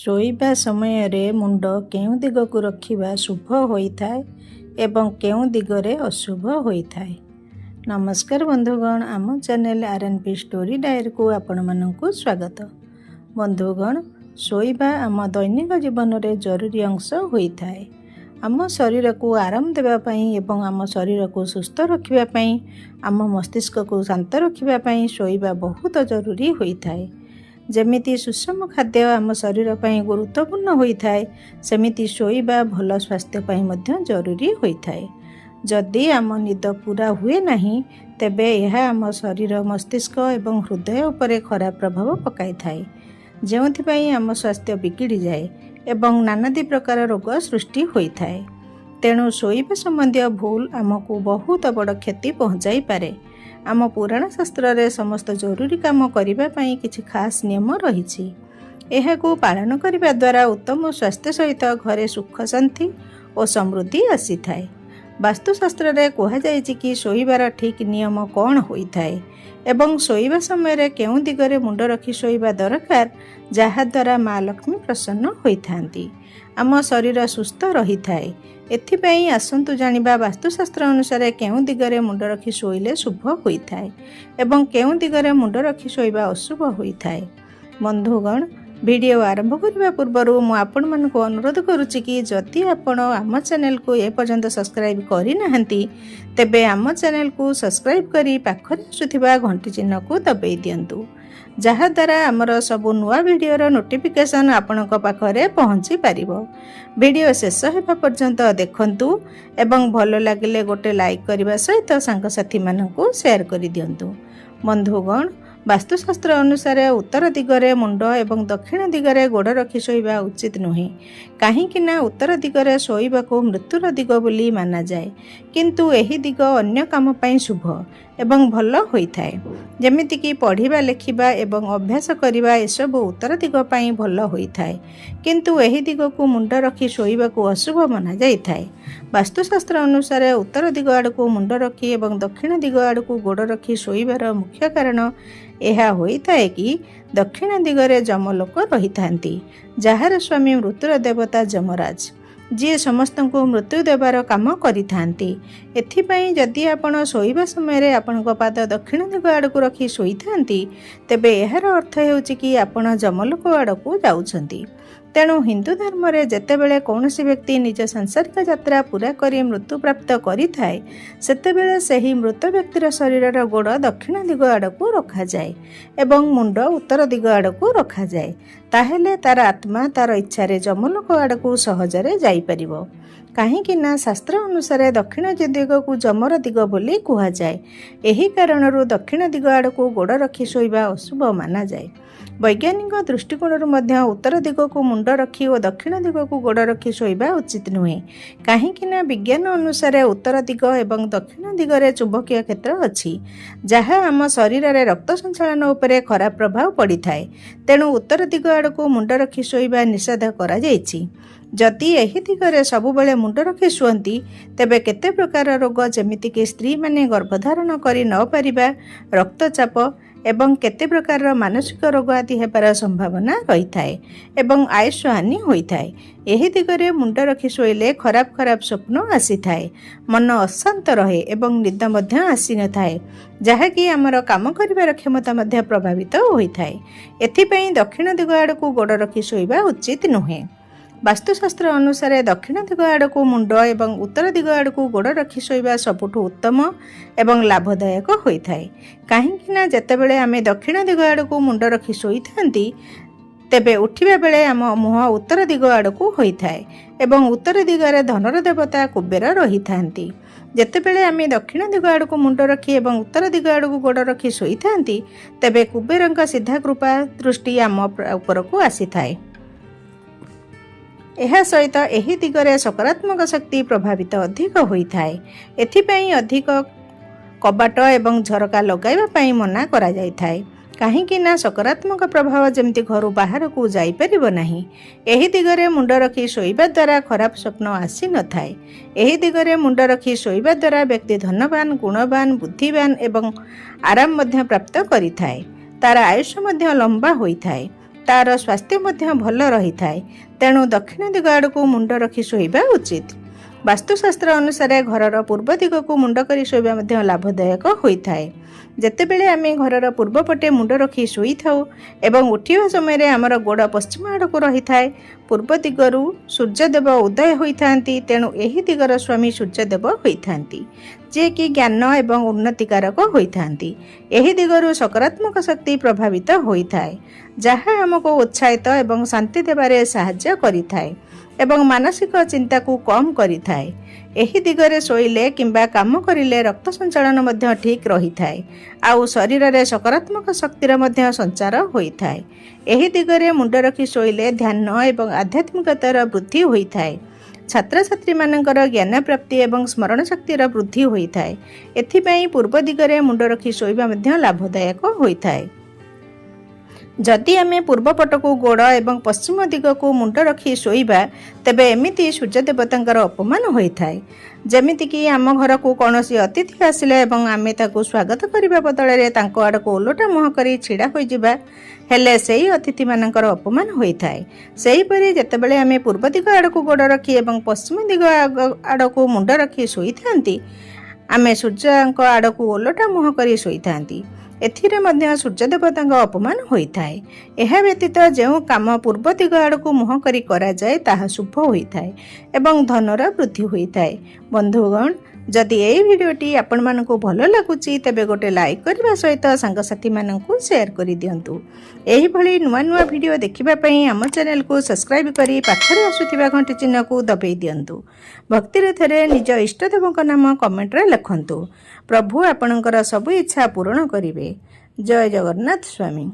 ଶୋଇବା ସମୟରେ ମୁଣ୍ଡ କେଉଁ ଦିଗକୁ ରଖିବା ଶୁଭ ହୋଇଥାଏ ଏବଂ କେଉଁ ଦିଗରେ ଅଶୁଭ ହୋଇଥାଏ। ନମସ୍କାର ବନ୍ଧୁଗଣ, ଆମ ଚ୍ୟାନେଲ RNP ଷ୍ଟୋରି ଡାଏରୀକୁ ଆପଣମାନଙ୍କୁ ସ୍ୱାଗତ। ବନ୍ଧୁଗଣ, ଶୋଇବା ଆମ ଦୈନିକ ଜୀବନରେ ଜରୁରୀ ଅଂଶ ହୋଇଥାଏ। ଆମ ଶରୀରକୁ ଆରାମ ଦେବା ପାଇଁ ଏବଂ ଆମ ଶରୀରକୁ ସୁସ୍ଥ ରଖିବା ପାଇଁ, ଆମ ମସ୍ତିଷ୍କକୁ ଶାନ୍ତ ରଖିବା ପାଇଁ ଶୋଇବା ବହୁତ ଜରୁରୀ ହୋଇଥାଏ। ଯେମିତି ସୁଷମ ଖାଦ୍ୟ ଆମ ଶରୀର ପାଇଁ ଗୁରୁତ୍ୱପୂର୍ଣ୍ଣ ହୋଇଥାଏ, ସେମିତି ଶୋଇବା ଭଲ ସ୍ୱାସ୍ଥ୍ୟ ପାଇଁ ମଧ୍ୟ ଜରୁରୀ ହୋଇଥାଏ। ଯଦି ଆମ ନିଦ ପୁରା ହୁଏ ନାହିଁ, ତେବେ ଏହା ଆମ ଶରୀର, ମସ୍ତିଷ୍କ ଏବଂ ହୃଦୟ ଉପରେ ଖରାପ ପ୍ରଭାବ ପକାଇଥାଏ, ଯେଉଁଥିପାଇଁ ଆମ ସ୍ୱାସ୍ଥ୍ୟ ବିଗିଡ଼ିଯାଏ ଏବଂ ନାନାଦି ପ୍ରକାର ରୋଗ ସୃଷ୍ଟି ହୋଇଥାଏ। ତେଣୁ ଶୋଇବା ସମ୍ବନ୍ଧୀୟ ଭୁଲ ଆମକୁ ବହୁତ ବଡ଼ କ୍ଷତି ପହଞ୍ଚାଇପାରେ। ଆମ ପୁରାଣ ଶାସ୍ତ୍ରରେ ସମସ୍ତ ଜରୁରୀ କାମ କରିବା ପାଇଁ କିଛି ଖାସ୍ ନିୟମ ରହିଛି। ଏହାକୁ ପାଳନ କରିବା ଦ୍ୱାରା ଉତ୍ତମ ସ୍ୱାସ୍ଥ୍ୟ ସହିତ ଘରେ ସୁଖ, ଶାନ୍ତି ଓ ସମୃଦ୍ଧି ଆସିଥାଏ। ବାସ୍ତୁଶାସ୍ତ୍ରରେ କୁହାଯାଇଛି କି ଶୋଇବାର ଠିକ୍ ନିୟମ କ'ଣ ହୋଇଥାଏ ଏବଂ ଶୋଇବା ସମୟରେ କେଉଁ ଦିଗରେ ମୁଣ୍ଡ ରଖି ଶୋଇବା ଦରକାର, ଯାହାଦ୍ୱାରା ମା ଲକ୍ଷ୍ମୀ ପ୍ରସନ୍ନ ହୋଇଥାନ୍ତି, ଆମ ଶରୀର ସୁସ୍ଥ ରହିଥାଏ। ଏଥିପାଇଁ ଆସନ୍ତୁ ଜାଣିବା ବାସ୍ତୁଶାସ୍ତ୍ର ଅନୁସାରେ କେଉଁ ଦିଗରେ ମୁଣ୍ଡ ରଖି ଶୋଇଲେ ଶୁଭ ହୋଇଥାଏ ଏବଂ କେଉଁ ଦିଗରେ ମୁଣ୍ଡ ରଖି ଶୋଇବା ଅଶୁଭ ହୋଇଥାଏ। ବନ୍ଧୁଗଣ, ଭିଡ଼ିଓ ଆରମ୍ଭ କରିବା ପୂର୍ବରୁ ମୁଁ ଆପଣମାନଙ୍କୁ ଅନୁରୋଧ କରୁଛି କି ଯଦି ଆପଣ ଆମ ଚ୍ୟାନେଲକୁ ଏପର୍ଯ୍ୟନ୍ତ ସବସ୍କ୍ରାଇବ୍ କରିନାହାନ୍ତି, ତେବେ ଆମ ଚ୍ୟାନେଲକୁ ସବସ୍କ୍ରାଇବ୍ କରି ପାଖରେ ଆସୁଥିବା ଘଣ୍ଟି ଚିହ୍ନକୁ ଦବାଇ ଦିଅନ୍ତୁ, ଯାହାଦ୍ୱାରା ଆମର ସବୁ ନୂଆ ଭିଡ଼ିଓର ନୋଟିଫିକେସନ୍ ଆପଣଙ୍କ ପାଖରେ ପହଞ୍ଚି ପାରିବ। ଭିଡ଼ିଓ ଶେଷ ହେବା ପର୍ଯ୍ୟନ୍ତ ଦେଖନ୍ତୁ ଏବଂ ଭଲ ଲାଗିଲେ ଗୋଟେ ଲାଇକ୍ କରିବା ସହିତ ସାଙ୍ଗସାଥୀମାନଙ୍କୁ ସେୟାର କରିଦିଅନ୍ତୁ। ବନ୍ଧୁଗଣ, ବାସ୍ତୁଶାସ୍ତ୍ର ଅନୁସାରେ ଉତ୍ତର ଦିଗରେ ମୁଣ୍ଡ ଏବଂ ଦକ୍ଷିଣ ଦିଗରେ ଗୋଡ଼ ରଖି ଶୋଇବା ଉଚିତ ନୁହେଁ, କାହିଁକି ନା ଉତ୍ତର ଦିଗରେ ଶୋଇବାକୁ ମୃତ୍ୟୁର ଦିଗ ବୋଲି ମାନାଯାଏ, କିନ୍ତୁ ଏହି ଦିଗ ଅନ୍ୟ କାମ ପାଇଁ ଶୁଭ ଏବଂ ଭଲ ହୋଇଥାଏ, ଯେମିତିକି ପଢ଼ିବା, ଲେଖିବା ଏବଂ ଅଭ୍ୟାସ କରିବା। ଏସବୁ ଉତ୍ତର ଦିଗ ପାଇଁ ଭଲ ହୋଇଥାଏ, କିନ୍ତୁ ଏହି ଦିଗକୁ ମୁଣ୍ଡ ରଖି ଶୋଇବାକୁ ଅଶୁଭ ମନାଯାଇଥାଏ। ବାସ୍ତୁଶାସ୍ତ୍ର ଅନୁସାରେ ଉତ୍ତର ଦିଗ ଆଡ଼କୁ ମୁଣ୍ଡ ରଖି ଏବଂ ଦକ୍ଷିଣ ଦିଗ ଆଡ଼କୁ ଗୋଡ଼ ରଖି ଶୋଇବାର ମୁଖ୍ୟ କାରଣ ଏହା ହୋଇଥାଏ କି ଦକ୍ଷିଣ ଦିଗରେ ଯମଲୋକ ରହିଥାନ୍ତି, ଯାହାର ସ୍ୱାମୀ ମୃତ୍ୟୁର ଦେବତା ଯମରାଜ, ଯିଏ ସମସ୍ତଙ୍କୁ ମୃତ୍ୟୁ ଦେବାର କାମ କରିଥାନ୍ତି। ଏଥିପାଇଁ ଯଦି ଆପଣ ଶୋଇବା ସମୟରେ ଆପଣଙ୍କ ପାଦ ଦକ୍ଷିଣ ଦିଗ ଆଡ଼କୁ ରଖି ଶୋଇଥାନ୍ତି, ତେବେ ଏହାର ଅର୍ଥ ହେଉଛି କି ଆପଣ ଯମଲୋକ ଆଡ଼କୁ ଯାଉଛନ୍ତି। ତେଣୁ ହିନ୍ଦୁ ଧର୍ମରେ ଯେତେବେଳେ କୌଣସି ବ୍ୟକ୍ତି ନିଜ ସାଂସାରିକ ଯାତ୍ରା ପୁରା କରି ମୃତ୍ୟୁପ୍ରାପ୍ତ କରିଥାଏ, ସେତେବେଳେ ସେହି ମୃତ ବ୍ୟକ୍ତିର ଶରୀରର ଗୋଡ଼ ଦକ୍ଷିଣ ଦିଗ ଆଡ଼କୁ ରଖାଯାଏ ଏବଂ ମୁଣ୍ଡ ଉତ୍ତର ଦିଗ ଆଡ଼କୁ ରଖାଯାଏ। ତାହେଲେ ତାର ଆତ୍ମା ତାର ଇଚ୍ଛାରେ ଯମଲୋକ ଆଡ଼କୁ ସହଜରେ ଯାଇପାରିବ, କାହିଁକି ନା ଶାସ୍ତ୍ର ଅନୁସାରେ ଦକ୍ଷିଣ ଦିଗକୁ ଯମର ଦିଗ ବୋଲି କୁହାଯାଏ। ଏହି କାରଣରୁ ଦକ୍ଷିଣ ଦିଗ ଆଡ଼କୁ ଗୋଡ଼ ରଖି ଶୋଇବା ଅଶୁଭ ମାନାଯାଏ। ବୈଜ୍ଞାନିକ ଦୃଷ୍ଟିକୋଣରୁ ମଧ୍ୟ ଉତ୍ତର ଦିଗକୁ ମୁଣ୍ଡ ରଖି ଓ ଦକ୍ଷିଣ ଦିଗକୁ ଗୋଡ଼ ରଖି ଶୋଇବା ଉଚିତ ନୁହେଁ, କାହିଁକି ନା ବିଜ୍ଞାନ ଅନୁସାରେ ଉତ୍ତର ଦିଗ ଏବଂ ଦକ୍ଷିଣ ଦିଗରେ ଚୁମ୍ବକୀୟ କ୍ଷେତ୍ର ଅଛି, ଯାହା ଆମ ଶରୀରରେ ରକ୍ତ ସଞ୍ଚାଳନ ଉପରେ ଖରାପ ପ୍ରଭାବ ପଡ଼ିଥାଏ। ତେଣୁ ଉତ୍ତର ଦିଗ ଆଡ଼କୁ ମୁଣ୍ଡ ରଖି ଶୋଇବା ନିଷେଧ କରାଯାଇଛି। ଯଦି ଏହି ଦିଗରେ ସବୁବେଳେ ମୁଣ୍ଡ ରଖି ଶୁଅନ୍ତି, ତେବେ କେତେ ପ୍ରକାର ରୋଗ, ଯେମିତିକି ସ୍ତ୍ରୀମାନେ ଗର୍ଭଧାରଣ କରି ନ ପାରିବା, ରକ୍ତଚାପ ଏବଂ କେତେ ପ୍ରକାରର ମାନସିକ ରୋଗ ଆଦି ହେବାର ସମ୍ଭାବନା ରହିଥାଏ ଏବଂ ଆୟୁଷ ହାନି ହୋଇଥାଏ। ଏହି ଦିଗରେ ମୁଣ୍ଡ ରଖି ଶୋଇଲେ ଖରାପ ସ୍ୱପ୍ନ ଆସିଥାଏ, ମନ ଅଶାନ୍ତ ରହେ ଏବଂ ନିଦ ମଧ୍ୟ ଆସିନଥାଏ, ଯାହାକି ଆମର କାମ କରିବାର କ୍ଷମତା ମଧ୍ୟ ପ୍ରଭାବିତ ହୋଇଥାଏ। ଏଥିପାଇଁ ଦକ୍ଷିଣ ଦିଗ ଆଡ଼କୁ ଗୋଡ଼ ରଖି ଶୋଇବା ଉଚିତ ନୁହେଁ। ବାସ୍ତୁଶାସ୍ତ୍ର ଅନୁସାରେ ଦକ୍ଷିଣ ଦିଗ ଆଡ଼କୁ ମୁଣ୍ଡ ଏବଂ ଉତ୍ତର ଦିଗ ଆଡ଼କୁ ଗୋଡ଼ ରଖି ଶୋଇବା ସବୁଠୁ ଉତ୍ତମ ଏବଂ ଲାଭଦାୟକ ହୋଇଥାଏ, କାହିଁକି ନା ଯେତେବେଳେ ଆମେ ଦକ୍ଷିଣ ଦିଗ ଆଡ଼କୁ ମୁଣ୍ଡ ରଖି ଶୋଇଥାନ୍ତି, ତେବେ ଉଠିବା ବେଳେ ଆମ ମୁହଁ ଉତ୍ତର ଦିଗ ଆଡ଼କୁ ହୋଇଥାଏ ଏବଂ ଉତ୍ତର ଦିଗରେ ଧନର ଦେବତା କୁବେର ରହିଥାନ୍ତି। ଯେତେବେଳେ ଆମେ ଦକ୍ଷିଣ ଦିଗ ଆଡ଼କୁ ମୁଣ୍ଡ ରଖି ଏବଂ ଉତ୍ତର ଦିଗ ଆଡ଼କୁ ଗୋଡ଼ ରଖି ଶୋଇଥାନ୍ତି, ତେବେ କୁବେରଙ୍କ ସିଧା କୃପା ଦୃଷ୍ଟି ଆମ ଉପରକୁ ଆସିଥାଏ। ଏହା ସହିତ ଏହି ଦିଗରେ ସକାରାତ୍ମକ ଶକ୍ତି ପ୍ରଭାବିତ ଅଧିକ ହୋଇଥାଏ। ଏଥିପାଇଁ ଅଧିକ କବାଟ ଏବଂ ଝରକା ଲଗାଇବା ପାଇଁ ମନା କରାଯାଇଥାଏ, କାହିଁକି ନା ସକାରାତ୍ମକ ପ୍ରଭାବ ଯେମିତି ଘରୁ ବାହାରକୁ ଯାଇପାରିବ ନାହିଁ। ଏହି ଦିଗରେ ମୁଣ୍ଡ ରଖି ଶୋଇବା ଦ୍ୱାରା ଖରାପ ସ୍ୱପ୍ନ ଆସିନଥାଏ। ଏହି ଦିଗରେ ମୁଣ୍ଡ ରଖି ଶୋଇବା ଦ୍ୱାରା ବ୍ୟକ୍ତି ଧନବାନ, ଗୁଣବାନ, ବୁଦ୍ଧିବାନ ଏବଂ ଆରାମ ମଧ୍ୟ ପ୍ରାପ୍ତ କରିଥାଏ। ତାର ଆୟୁଷ ମଧ୍ୟ ଲମ୍ବା ହୋଇଥାଏ। तार स्वास्थ्य मध्य भल रही थाए। तेणु दक्षिण दिग आड़ को मुंड रखी शोइबा उचित। वास्तुशास्त्र अनुसार घरर पूर्व दिग को मुंड करी शोइबा मध्य लाभदायक होइथाए। जेतेबेले आमे घरर पूर्व पटे मुंड रखी शोई थाउ एवं उठिबा समय आमर गोड़ पश्चिम आड़ को रही थाए। पूर्व दिगरु सूर्यदेव उदय होइथांती। तेणु एही दिगर स्वामी सूर्यदेव होइथांती, जे कि ज्ञान एवं उन्नतिकारक होइथांती। एही दिगरु सकारात्मक शक्ति प्रभावित होइथाए, जहा हमको उत्साहित एवं शांति देबारे साहाय्य करिथाए एवं मानसिक चिंता को कम करिथाए। एही दिगरे शोइले किंबा काम करिले रक्त संचालन मध्य ठीक रही थाए। आउ शरीर रे सकारात्मक शक्तिर मध्य संचार होइथाए। एही दिगरे मुंड रखी शोइले ध्यान एवं आध्यात्मिकतार वृद्धि होइथाए। छात्र छात्री मानकर ज्ञान प्राप्ति एवं स्मरण शक्तिर वृद्धि होइथाए। एथिपई पूर्व दिगरे मुंड रखी शोइबा मध्य लाभदायक होइथाए। जदि आमे पूर्व पट को गोड़ एवं पश्चिम दिग को मुंड रखी शोइबा तेबे एमिति सूर्य देवतांकर अपमान होइथाए। जेमिति कि आम घर को कौनसी अतिथि आसिले एवं आमे ताकू स्वागत करिबा बदଳରେ तांको आड़ को ओलटा मुह करी छिड़ा होई जिबा हेले सेही अतिथि मानकर अपमान होइथाए। सेही परि जेतेबेले आमे पूर्व दिग आड़ को गोड़ रखी एवं पश्चिम दिग आड़ को मुंड रखी शोइथांती, आमे सूर्यଙ୍କ आड़ को ओलटा मुह करी शोइथांती। एथिरे मध्य सूर्य देवतांका अपमान होइथाए। एहा व्यतीत जो काम पूर्व दिग आड़ को मुह करी करा जाए ताहा शुभ होइथाए एवं धनर वृद्धि होइथाए। बंधुगण, जदि एही भिडियोटी आपण मानकु भल लागुची तेबे गोटे लाइक करबा सहित सांगसाथी मानकु शेयर करि दियंतु। एही भली नुआ नुआ भिडियो देखिबा पई आम चैनल को सब्सक्राइब करी पाखरे आसुथिबा घंटी चिन्ह को दबाई दियंतु। भक्ति थरे निज इष्टदेवଙ୍କ नाम कमेंट रे लिखंतु। प्रभु आपणकर सब इच्छा पूर्ण करिवे। जय जगन्नाथ स्वामी।